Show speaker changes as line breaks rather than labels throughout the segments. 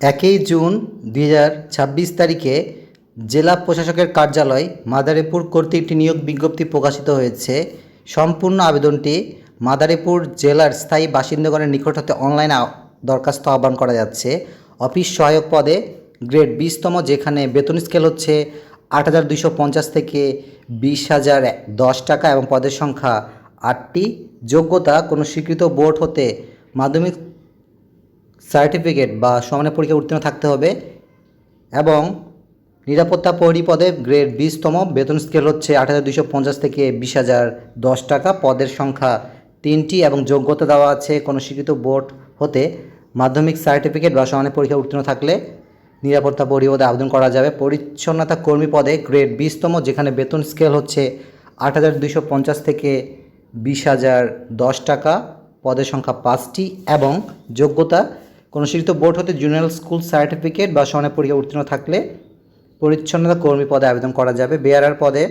1 June 2026 তারিখে জেলা প্রশাসকের কার্যালয় মাদারীপুর কর্তৃক একটি নিয়োগ বিজ্ঞপ্তি প্রকাশিত হয়েছে। সম্পূর্ণ আবেদনটি মাদারীপুর জেলার স্থায়ী বাসিন্দাগণের নিকট হতে অনলাইনে দরখাস্ত আহ্বান করা যাচ্ছে। অফিস সহায়ক পদে গ্রেড 20তম, যেখানে বেতন স্কেল হচ্ছে 8,250 থেকে 20,010 টাকা এবং পদের সংখ্যা 8টি। যোগ্যতা কোনো স্বীকৃত বোর্ড হতে মাধ্যমিক সার্টিফিকেট বা সমানের পরীক্ষা উত্তীর্ণ থাকতে হবে এবং নিরাপত্তা প্রহরী পদে গ্রেড 20তম, বেতন স্কেল হচ্ছে 8,250 থেকে 20,010 টাকা, পদের সংখ্যা 3টি এবং যোগ্যতা দেওয়া আছে কোনো স্বীকৃত বোর্ড হতে মাধ্যমিক সার্টিফিকেট বা সমানের পরীক্ষা উত্তীর্ণ থাকলে নিরাপত্তা প্রহরী পদে আবেদন করা যাবে। পরিচ্ছন্নতা কর্মী পদে গ্রেড 20তম, যেখানে বেতন স্কেল হচ্ছে 8,250 থেকে 20,010 টাকা, পদের সংখ্যা 5টি এবং যোগ্যতা কোনো স্বীকৃত বোর্ড হতে জুনিয়র স্কুল সার্টিফিকেট বা সমানের পরীক্ষা উত্তীর্ণ থাকলে পরিচ্ছন্নতা কর্মী পদে আবেদন করা যাবে। বেয়ারার পদে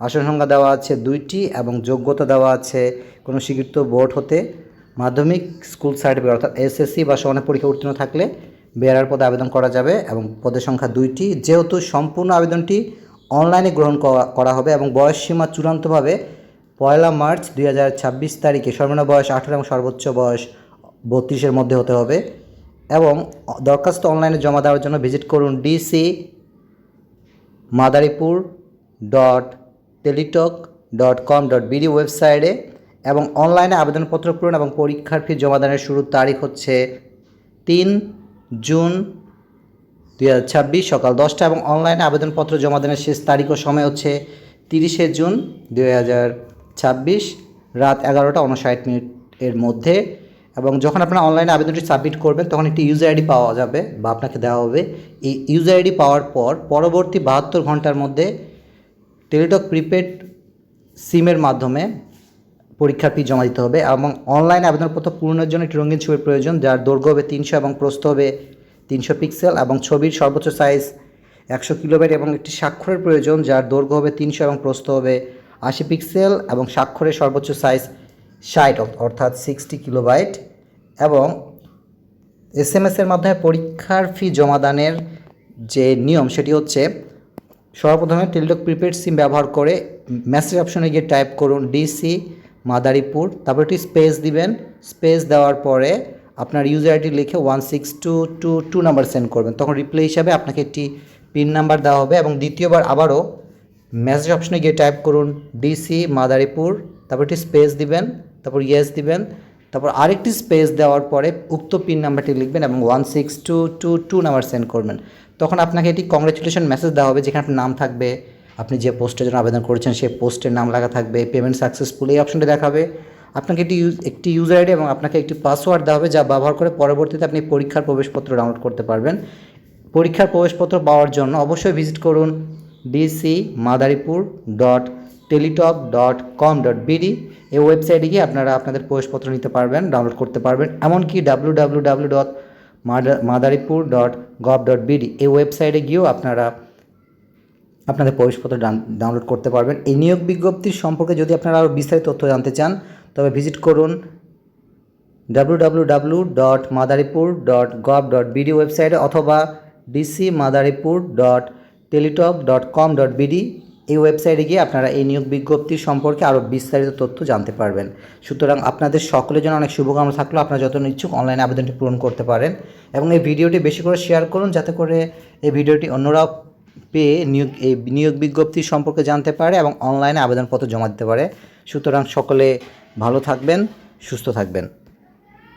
আসন সংখ্যা দেওয়া আছে 2টি এবং যোগ্যতা দেওয়া আছে কোনো স্বীকৃত বোর্ড হতে মাধ্যমিক স্কুল সার্টিফিকেট অর্থাৎ এসএসসি বা সমানের পরীক্ষা উত্তীর্ণ থাকলে বেয়ারার পদে আবেদন করা যাবে এবং পদের সংখ্যা 2টি। যেহেতু সম্পূর্ণ আবেদনটি অনলাইনে গ্রহণ করা হবে এবং বয়স সীমা চূড়ান্তভাবে 1 মার্চ 2026 তারিখে সর্বনিম্ন বয়স 18 এবং সর্বোচ্চ বয়স 32-এর মধ্যে হতে হবে এবং দরখাস্ত অনলাইনে জমা দেওয়ার জন্য ভিজিট করুন dc.madaripur.teletalk.com.bd ওয়েবসাইটে এবং অনলাইনে আবেদনপত্র পূরণ এবং পরীক্ষার ফি জমাদানের শুরুর তারিখ হচ্ছে 3 জুন 2026 সকাল 10টা এবং অনলাইনে আবেদনপত্র জমাদানের শেষ তারিখ ও সময় হচ্ছে 30 জুন 2026 রাত 11:59 এর মধ্যে। এবং যখন আপনারা অনলাইনে আবেদনটি সাবমিট করবেন তখন একটি ইউজার আইডি পাওয়া যাবে বা আপনাকে দেওয়া হবে। এই ইউজার আইডি পাওয়ার পর পরবর্তী 72 ঘন্টার মধ্যে টেলিটক প্রিপেড সিমের মাধ্যমে পরীক্ষার ফি জমা দিতে হবে এবং অনলাইনে আবেদনপত্র পূরণের জন্য একটি রঙিন ছবির প্রয়োজন, যার দৈর্ঘ্য হবে 300 এবং প্রস্থ হবে 300 পিক্সেল এবং ছবির সর্বোচ্চ সাইজ 100 কিলোবাইট এবং একটি স্বাক্ষরের প্রয়োজন, যার দৈর্ঘ্য হবে 300 এবং প্রস্থ হবে 80 পিক্সেল এবং স্বাক্ষরের সর্বোচ্চ সাইজ 60 অর্থাৎ 60 কিলোবাইট এবং এসএমএসের মাধ্যমে পরীক্ষার ফি জমাদানের যে নিয়ম সেটি হচ্ছে সর্বপ্রথমে টেলিটক প্রিপেড সিম ব্যবহার করে মেসেজ অপশনে গিয়ে টাইপ করুন ডিসি মাদারীপুর, তারপর একটি স্পেস দিবেন। স্পেস দেওয়ার পরে আপনার ইউজার আইডি লিখে 16222 নাম্বার সেন্ড করবেন, তখন রিপ্লাই হিসাবে আপনাকে একটি পিন নাম্বার দেওয়া হবে এবং দ্বিতীয়বার আবারও মেসেজ অপশনে গিয়ে টাইপ করুন ডিসি মাদারীপুর, তারপর একটি স্পেস দিবেন, তারপর ইয়েস দিবেন, তারপর আরেকটি স্পেস দেওয়ার পরে উক্ত পিন নাম্বারটি লিখবেন এবং 16222 নাম্বার সেন্ড করবেন। তখন আপনাকে এটি কংগ্রেচুলেশন মেসেজ দেওয়া হবে, যেখানে আপনার নাম থাকবে, আপনি যে পোস্টের জন্য আবেদন করেছেন সেই পোস্টের নাম লেখা থাকবে, পেমেন্ট সাকসেসফুল এই অপশনটি দেখাবে। আপনাকে একটি ইউজার আইডি এবং আপনাকে একটি পাসওয়ার্ড দেওয়া হবে, যা ব্যবহার করে পরবর্তীতে আপনি পরীক্ষার প্রবেশপত্র ডাউনলোড করতে পারবেন। পরীক্ষার প্রবেশপত্র পাওয়ার জন্য অবশ্যই ভিজিট করুন dc.madaripur.teletalk.com.bd এই ওয়েবসাইটে গিয়ে আপনারা আপনাদের প্রবেশপত্র নিতে পারবেন, ডাউনলোড করতে পারবেন। এমনকি www.madaripur.gov.bd এই ওয়েবসাইটে গিয়েও আপনারা আপনাদের প্রবেশপত্র ডাউনলোড করতে পারবেন। এই নিয়োগ বিজ্ঞপ্তির সম্পর্কে যদি আপনারা আরও বিস্তারিত তথ্য জানতে চান তবে ভিজিট করুন www.madaripur.gov.bd ওয়েবসাইটে অথবা dc.madaripur.teletalk.com.bd এই ওয়েবসাইটে গিয়ে আপনারা এই নিয়োগ বিজ্ঞপ্তি সম্পর্কে আরও বিস্তারিত তথ্য জানতে পারবেন। সুতরাং আপনাদের সকলের জন্য অনেক শুভকামনা থাকলো, আপনারা যত ইচ্ছুক অনলাইনে আবেদনটি পূরণ করতে পারেন এবং এই ভিডিওটি বেশি করে শেয়ার করুন, যাতে করে এই ভিডিওটি অন্যরাও পেয়ে নিয়োগ বিজ্ঞপ্তি সম্পর্কে জানতে পারে এবং অনলাইনে আবেদনপত্র জমা দিতে পারে। সুতরাং সকলে ভালো থাকবেন, সুস্থ থাকবেন।